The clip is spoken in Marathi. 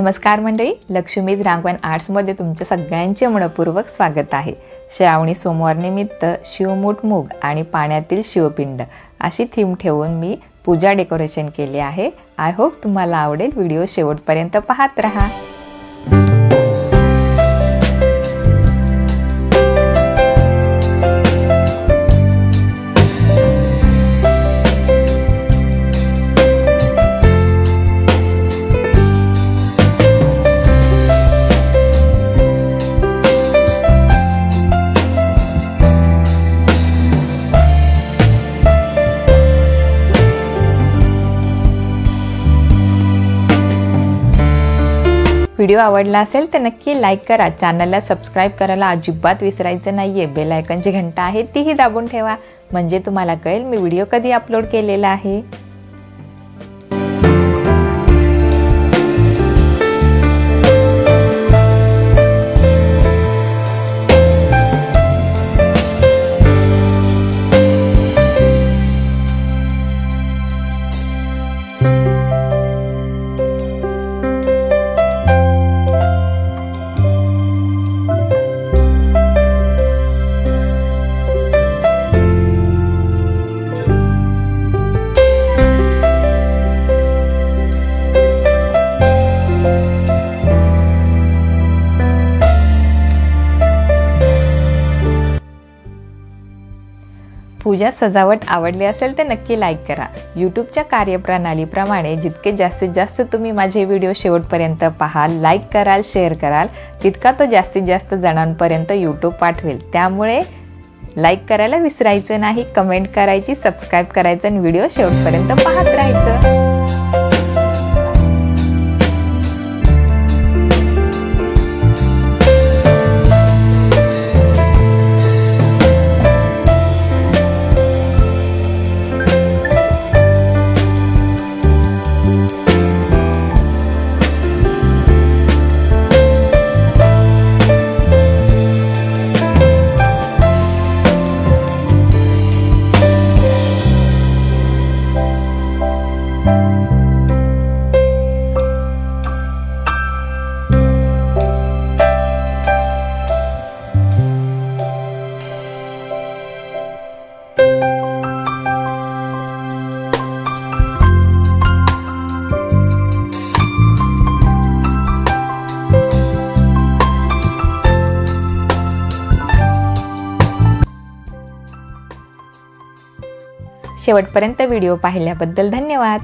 नमस्कार मंडळी, लक्ष्मीज रांगवण आर्ट्समध्ये तुमच्या सगळ्यांचे मनपूर्वक स्वागत आहे। श्रावणी सोमवार निमित्त शिवमूठ मूग आणि पाण्यातील शिवपिंड अशी थीम ठेवून मी पूजा डेकोरेशन केले आहे। आय होप तुम्हाला आवडेल। व्हिडिओ शेवटपर्यंत पाहत रहा। व्हिडिओ आवडला असेल तर नक्की लाईक करा। चॅनलला सबस्क्राइब करायला अजिबात विसरायचं नाहीये। बेल आयकॉनची घंटा आहे तीही दाबून ठेवा, म्हणजे तुम्हाला कळेल मी व्हिडिओ कधी अपलोड केलेला आहे। पूजा सजावट आवडली असेल तर नक्की लाईक करा। यूट्यूबच्या कार्यप्रणालीप्रमाणे जितके जास्तीत जास्त तुम्ही माझे व्हिडिओ शेवटपर्यंत पाहाल, लाईक कराल, शेअर कराल, तितका तो जास्तीत जास्त जणांपर्यंत यूट्यूब पाठवेल। त्यामुळे लाईक करायला विसरायचं नाही, कमेंट करायची, सबस्क्राइब करायचं आणि व्हिडिओ शेवटपर्यंत पाहत राहायचं। शेवटपर्यंत व्हिडिओ पाहिल्याबद्दल धन्यवाद।